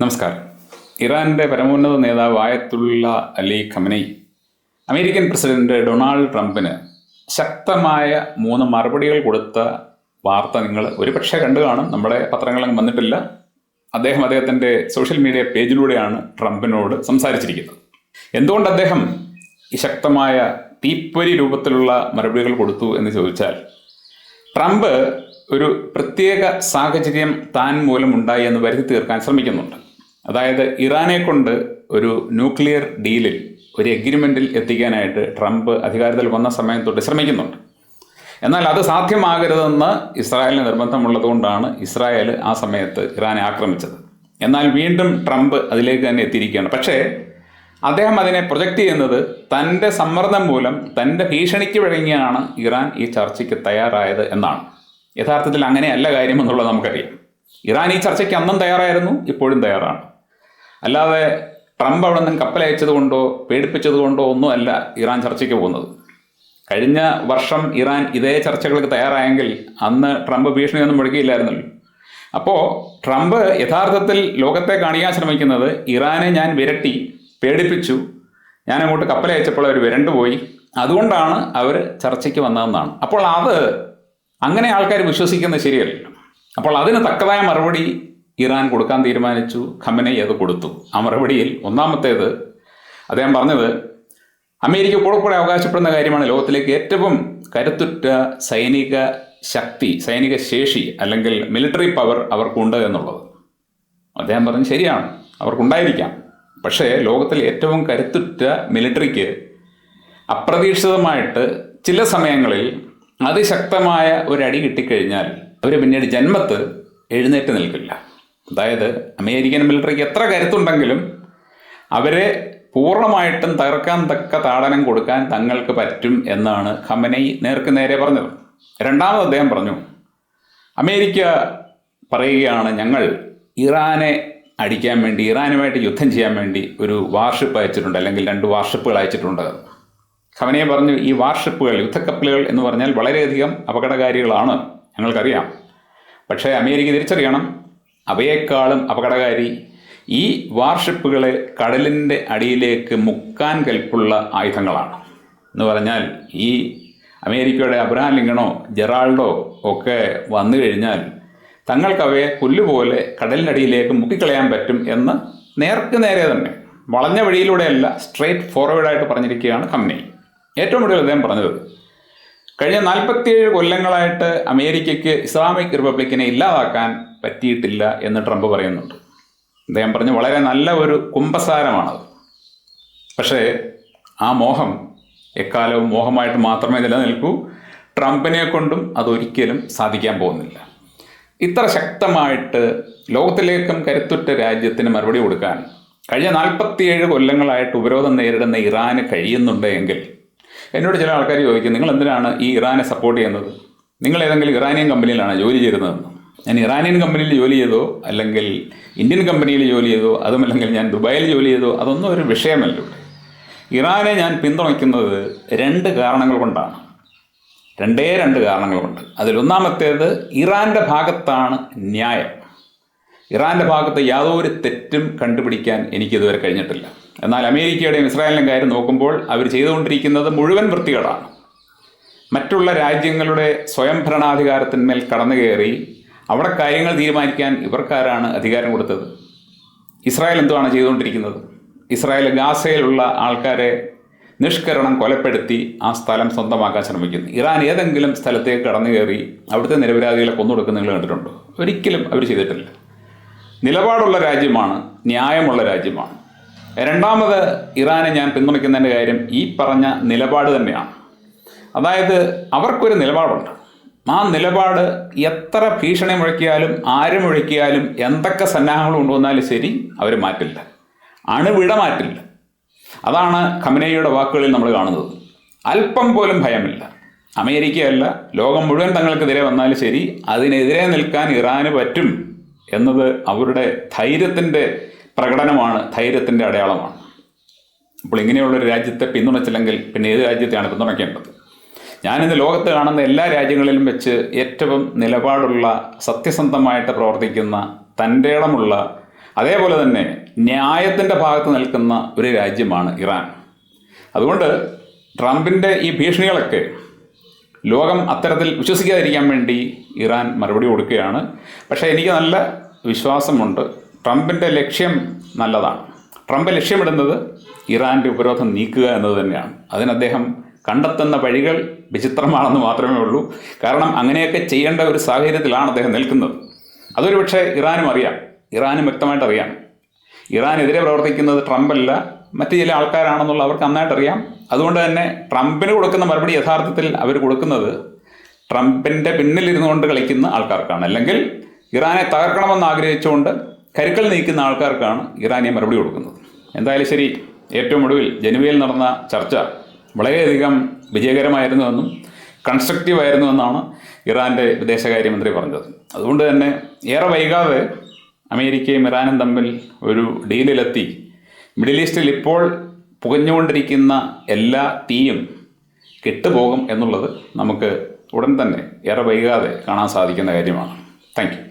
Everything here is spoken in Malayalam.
നമസ്കാരം. ഇറാന്റെ പരമോന്നത നേതാവ് Ayatollah Ali Khamenei American president Donald ട്രംപിന് ശക്തമായ 3 മറുപടികൾ കൊടുത്ത വാർത്ത നിങ്ങൾ ഒരുപക്ഷെ കണ്ടു കാണും. നമ്മുടെ പത്രങ്ങളൊന്നും വന്നിട്ടില്ല. അദ്ദേഹത്തിൻ്റെ സോഷ്യൽ മീഡിയ പേജിലൂടെയാണ് ട്രംപിനോട് സംസാരിച്ചിരിക്കുന്നത്. എന്തുകൊണ്ട് അദ്ദേഹം ഈ ശക്തമായ തീപ്പൊരി രൂപത്തിലുള്ള മറുപടികൾ കൊടുത്തു എന്ന് ചോദിച്ചാൽ, ട്രംപ് ഒരു പ്രത്യേക സാഹചര്യം താൻ മൂലമുണ്ടായി എന്ന് വരുത്തി തീർക്കാൻ ശ്രമിക്കുന്നുണ്ട്. അതായത് ഇറാനെ കൊണ്ട് ഒരു ന്യൂക്ലിയർ ഡീലിൽ, ഒരു എഗ്രിമെൻറ്റിൽ എത്തിക്കാനായിട്ട് ട്രംപ് അധികാരത്തിൽ വന്ന സമയം തൊട്ട് ശ്രമിക്കുന്നുണ്ട്. എന്നാൽ അത് സാധ്യമാകരുതെന്ന് ഇസ്രായേലിന് നിർബന്ധമുള്ളതുകൊണ്ടാണ് ഇസ്രായേൽ ആ സമയത്ത് ഇറാനെ ആക്രമിച്ചത്. എന്നാൽ വീണ്ടും ട്രംപ് അതിലേക്ക് തന്നെ എത്തിയിരിക്കുകയാണ്. പക്ഷേ അദ്ദേഹം അതിനെ പ്രൊജക്റ്റ് ചെയ്യുന്നത് തൻ്റെ സമ്മർദ്ദം മൂലം, തൻ്റെ ഭീഷണിക്ക് വഴങ്ങിയാണ് ഇറാൻ ഈ ചർച്ചയ്ക്ക് തയ്യാറായത് എന്നാണ്. യഥാർത്ഥത്തിൽ അങ്ങനെയല്ല കാര്യം എന്നുള്ളത് നമുക്കറിയാം. ഇറാൻ ഈ ചർച്ചയ്ക്ക് അന്നും തയ്യാറായിരുന്നു, ഇപ്പോഴും തയ്യാറാണ്. അല്ലാതെ ട്രംപ് അവിടെ നിന്ന് കപ്പലയച്ചത് കൊണ്ടോ പേടിപ്പിച്ചത് കൊണ്ടോ ഒന്നുമല്ല ഇറാൻ ചർച്ചയ്ക്ക് പോകുന്നത്. കഴിഞ്ഞ വർഷം ഇറാൻ ഇതേ ചർച്ചകൾക്ക് തയ്യാറായെങ്കിൽ അന്ന് ട്രംപ് ഭീഷണിയൊന്നും മുഴക്കിയില്ലായിരുന്നല്ലോ. അപ്പോൾ ട്രംപ് യഥാർത്ഥത്തിൽ ലോകത്തെ കാണിക്കാൻ ശ്രമിക്കുന്നത്, ഇറാനെ ഞാൻ വിരട്ടി പേടിപ്പിച്ചു, ഞാൻ അങ്ങോട്ട് കപ്പലയച്ചപ്പോൾ അവർ വിരണ്ടുപോയി, അതുകൊണ്ടാണ് അവർ ചർച്ചയ്ക്ക് വന്നതെന്നാണ്. അപ്പോൾ അത് അങ്ങനെ ആൾക്കാർ വിശ്വസിക്കുന്നത് ശരിയല്ലല്ലോ. അപ്പോൾ അതിന് തക്കതായ മറുപടി ഇറാൻ കൊടുക്കാൻ തീരുമാനിച്ചു. ഖമനയി അത് കൊടുത്തു. ആ മറുപടിയിൽ ഒന്നാമത്തേത് അദ്ദേഹം പറഞ്ഞത്, അമേരിക്ക കൂടെ അവകാശപ്പെടുന്ന കാര്യമാണ് ലോകത്തിലേക്ക് ഏറ്റവും കരുത്തുറ്റ സൈനിക ശക്തി, സൈനിക ശേഷി അല്ലെങ്കിൽ മിലിറ്ററി പവർ അവർക്കുണ്ട് എന്നുള്ളത്. അദ്ദേഹം പറഞ്ഞു ശരിയാണ്, അവർക്കുണ്ടായിരിക്കാം. പക്ഷേ ലോകത്തിൽ ഏറ്റവും കരുത്തുറ്റ മിലിറ്ററിക്ക് അപ്രതീക്ഷിതമായിട്ട് ചില സമയങ്ങളിൽ അതിശക്തമായ ഒരടി കിട്ടിക്കഴിഞ്ഞാൽ അവർ പിന്നീട് ജന്മത്ത് എഴുന്നേറ്റ് നിൽക്കില്ല. അതായത് അമേരിക്കൻ മിലിറ്ററിക്ക് എത്ര കരുത്തുണ്ടെങ്കിലും അവരെ പൂർണ്ണമായിട്ടും തകർക്കാൻ തക്ക താടനം കൊടുക്കാൻ തങ്ങൾക്ക് പറ്റും എന്നാണ് ഖമനയി നേർക്ക് നേരെ പറഞ്ഞത്. രണ്ടാമത് അദ്ദേഹം പറഞ്ഞു, അമേരിക്ക പറയുകയാണ് ഞങ്ങൾ ഇറാനെ അടിക്കാൻ വേണ്ടി, ഇറാനുമായിട്ട് യുദ്ധം ചെയ്യാൻ വേണ്ടി ഒരു വാർഷിപ്പ് അയച്ചിട്ടുണ്ട്, അല്ലെങ്കിൽ 2 വാർഷിപ്പുകൾ അയച്ചിട്ടുണ്ട്. ഖമനയി പറഞ്ഞു, ഈ വാർഷിപ്പുകൾ, യുദ്ധക്കപ്പലുകൾ എന്ന് പറഞ്ഞാൽ വളരെയധികം അപകടകാരികളാണ്, ഞങ്ങൾക്കറിയാം. പക്ഷേ അമേരിക്ക തിരിച്ചറിയണം, അവയേക്കാളും അപകടകാരി ഈ വാർഷിപ്പുകളെ കടലിൻ്റെ അടിയിലേക്ക് മുക്കാൻ കെൽപ്പുള്ള ആയുധങ്ങളാണ്. എന്ന് പറഞ്ഞാൽ ഈ അമേരിക്കയുടെ അബ്രഹാം ലിങ്കണോ ജെറാൾഡോ ഒക്കെ വന്നു കഴിഞ്ഞാൽ തങ്ങൾക്കവയെ പുല്ലുപോലെ കടലിനടിയിലേക്ക് മുക്കിക്കളയാൻ പറ്റും എന്ന് നേർക്ക് നേരെ തന്നെ, വളഞ്ഞ വഴിയിലൂടെയല്ല, സ്ട്രെയിറ്റ് ഫോർവേഡായിട്ട് പറഞ്ഞിരിക്കുകയാണ് ഖമനയി. ഏറ്റവും കൂടുതൽ അദ്ദേഹം പറഞ്ഞത്, കഴിഞ്ഞ 47 കൊല്ലങ്ങളായിട്ട് അമേരിക്കയ്ക്ക് ഇസ്ലാമിക് റിപ്പബ്ലിക്കിനെ ഇല്ലാതാക്കാൻ പറ്റിയിട്ടില്ല എന്ന് ട്രംപ് പറയുന്നുണ്ട്. അദ്ദേഹം പറഞ്ഞു വളരെ നല്ല ഒരു കുമ്പസാരമാണത്. പക്ഷേ ആ മോഹം എക്കാലവും മോഹമായിട്ട് മാത്രമേ നിലനിൽക്കൂ. ട്രംപിനെ കൊണ്ടും അതൊരിക്കലും സാധിക്കാൻ പോകുന്നില്ല. ഇത്ര ശക്തമായിട്ട് ലോകത്തിലേക്കും കരുത്തുറ്റ രാജ്യത്തിന് മറുപടി കൊടുക്കാൻ കഴിഞ്ഞ 47 കൊല്ലങ്ങളായിട്ട് ഉപരോധം നേരിടുന്ന ഇറാന് കഴിയുന്നുണ്ട് എങ്കിൽ, എന്നോട് ചില ആൾക്കാർ ചോദിക്കും, നിങ്ങൾ എന്തിനാണ് ഈ ഇറാനെ സപ്പോർട്ട് ചെയ്യുന്നത്? നിങ്ങൾ ഏതെങ്കിലും ഇറാനിയൻ കമ്പനിയിലാണ് ജോലി ചെയ്തിരുന്നതെന്ന്. ഞാൻ ഇറാനിയൻ കമ്പനിയിൽ ജോലി ചെയ്തോ അല്ലെങ്കിൽ ഇന്ത്യൻ കമ്പനിയിൽ ജോലി ചെയ്തോ അതുമല്ലെങ്കിൽ ഞാൻ ദുബായിൽ ജോലി ചെയ്തോ അതൊന്നും ഒരു വിഷയമല്ല. ഇറാനെ ഞാൻ പിന്തുണയ്ക്കുന്നത് 2 കാരണങ്ങൾ കൊണ്ടാണ്. 2 കാരണങ്ങൾ കൊണ്ട്. അതിലൊന്നാമത്തേത്, ഇറാൻ്റെ ഭാഗത്താണ് ന്യായം. ഇറാൻ്റെ ഭാഗത്ത് യാതൊരു തെറ്റും കണ്ടുപിടിക്കാൻ എനിക്കിതുവരെ കഴിഞ്ഞിട്ടില്ല. എന്നാൽ അമേരിക്കയുടെയും ഇസ്രായേലിൻ്റെയും കാര്യം നോക്കുമ്പോൾ അവർ ചെയ്തുകൊണ്ടിരിക്കുന്നത് മുഴുവൻ വൃത്തികേടാണ്. മറ്റുള്ള രാജ്യങ്ങളുടെ സ്വയം ഭരണാധികാരത്തിന്മേൽ കടന്നു കയറി അവിടെ കാര്യങ്ങൾ തീരുമാനിക്കാൻ ഇവർക്കാരാണ് അധികാരം കൊടുത്തത്? ഇസ്രായേൽ എന്തുവാണ് ചെയ്തുകൊണ്ടിരിക്കുന്നത്? ഇസ്രായേൽ ഗാസയിലുള്ള ആൾക്കാരെ നിഷ്കരണം കൊലപ്പെടുത്തി ആ സ്ഥലം സ്വന്തമാക്കാൻ ശ്രമിക്കുന്നു. ഇറാൻ ഏതെങ്കിലും സ്ഥലത്തേക്ക് കടന്നു കയറി അവിടുത്തെ നിരപരാധികളെ കൊന്നൊടുക്കുന്ന നിങ്ങൾ കണ്ടിട്ടുണ്ടോ? ഒരിക്കലും അവർ ചെയ്തിട്ടില്ല. നിലപാടുള്ള രാജ്യമാണ്, ന്യായമുള്ള രാജ്യമാണ്. രണ്ടാമത്, ഇറാനെ ഞാൻ പിന്തുണയ്ക്കുന്നതിൻ്റെ കാര്യം ഈ പറഞ്ഞ നിലപാട് തന്നെയാണ്. അതായത് അവർക്കൊരു നിലപാടുണ്ട്. ആ നിലപാട് എത്ര ഭീഷണി മുഴക്കിയാലും, ആര് മുഴക്കിയാലും, എന്തൊക്കെ സന്നാഹങ്ങൾ കൊണ്ടുവന്നാലും ശരി, അവർ മാറ്റില്ല, അണുവിട മാറ്റില്ല. അതാണ് ഖമനയിയുടെ വാക്കുകളിൽ നമ്മൾ കാണുന്നത്. അല്പം പോലും ഭയമില്ല. അമേരിക്കയല്ല, ലോകം മുഴുവൻ തങ്ങൾക്കെതിരെ വന്നാലും ശരി, അതിനെതിരെ നിൽക്കാൻ ഇറാന് പറ്റും എന്നത് അവരുടെ ധൈര്യത്തിൻ്റെ പ്രകടനമാണ്, ധൈര്യത്തിൻ്റെ അടയാളമാണ്. അപ്പോൾ ഇങ്ങനെയുള്ളൊരു രാജ്യത്തെ പിന്തുണച്ചില്ലെങ്കിൽ പിന്നെ ഏത് രാജ്യത്തെയാണ് പിന്തുണയ്ക്കേണ്ടത്? ഞാനിന്ന് ലോകത്ത് കാണുന്ന എല്ലാ രാജ്യങ്ങളിലും വെച്ച് ഏറ്റവും നിലപാടുള്ള, സത്യസന്ധമായിട്ട് പ്രവർത്തിക്കുന്ന, തൻ്റെ ഇടമുള്ള, അതേപോലെ തന്നെ ന്യായത്തിൻ്റെ ഭാഗത്ത് നിൽക്കുന്ന ഒരു രാജ്യമാണ് ഇറാൻ. അതുകൊണ്ട് ട്രംപിൻ്റെ ഈ ഭീഷണികളൊക്കെ ലോകം അത്തരത്തിൽ വിശ്വസിക്കാതിരിക്കാൻ വേണ്ടി ഇറാൻ മറുപടി കൊടുക്കുകയാണ്. പക്ഷേ എനിക്ക് നല്ല വിശ്വാസമുണ്ട്, ട്രംപിൻ്റെ ലക്ഷ്യം നല്ലതാണ്. ട്രംപ് ലക്ഷ്യമിടുന്നത് ഇറാൻ്റെ ഉപരോധം നീക്കുക എന്നത് തന്നെയാണ്. അതിന് അദ്ദേഹം കണ്ടെത്തുന്ന വഴികൾ വിചിത്രമാണെന്ന് മാത്രമേ ഉള്ളൂ. കാരണം അങ്ങനെയൊക്കെ ചെയ്യേണ്ട ഒരു സാഹചര്യത്തിലാണ് അദ്ദേഹം നിൽക്കുന്നത്. അതൊരു പക്ഷേ ഇറാനും അറിയാം, ഇറാനും വ്യക്തമായിട്ട് അറിയാം. ഇറാനെതിരെ പ്രവർത്തിക്കുന്നത് ട്രംപല്ല, മറ്റു ചില ആൾക്കാരാണെന്നുള്ള അവർക്ക് നന്നായിട്ടറിയാം. അതുകൊണ്ട് തന്നെ ട്രംപിന് കൊടുക്കുന്ന മറുപടി യഥാർത്ഥത്തിൽ അവർ കൊടുക്കുന്നത് ട്രംപിൻ്റെ പിന്നിലിരുന്നുകൊണ്ട് കളിക്കുന്ന ആൾക്കാർക്കാണ്. അല്ലെങ്കിൽ ഇറാനെ തകർക്കണമെന്ന് ആഗ്രഹിച്ചുകൊണ്ട് കരുക്കൾ നീക്കുന്ന ആൾക്കാർക്കാണ് ഇറാനിയെ മറുപടി കൊടുക്കുന്നത്. എന്തായാലും ശരി, ഏറ്റവും ഒടുവിൽ ജനുവയിൽ നടന്ന ചർച്ച വളരെയധികം വിജയകരമായിരുന്നുവെന്നും കൺസ്ട്രക്റ്റീവായിരുന്നുവെന്നാണ് ഇറാൻ്റെ വിദേശകാര്യമന്ത്രി പറഞ്ഞത്. അതുകൊണ്ട് തന്നെ ഏറെ വൈകാതെ അമേരിക്കയും ഇറാനും തമ്മിൽ ഒരു ഡീലിലെത്തി മിഡിൽ ഈസ്റ്റിൽ ഇപ്പോൾ പുകഞ്ഞുകൊണ്ടിരിക്കുന്ന എല്ലാ തീയും കെട്ടുപോകും എന്നുള്ളത് നമുക്ക് ഉടൻ തന്നെ ഏറെ വൈകാതെ കാണാൻ സാധിക്കുന്ന കാര്യമാണ്. Thank you.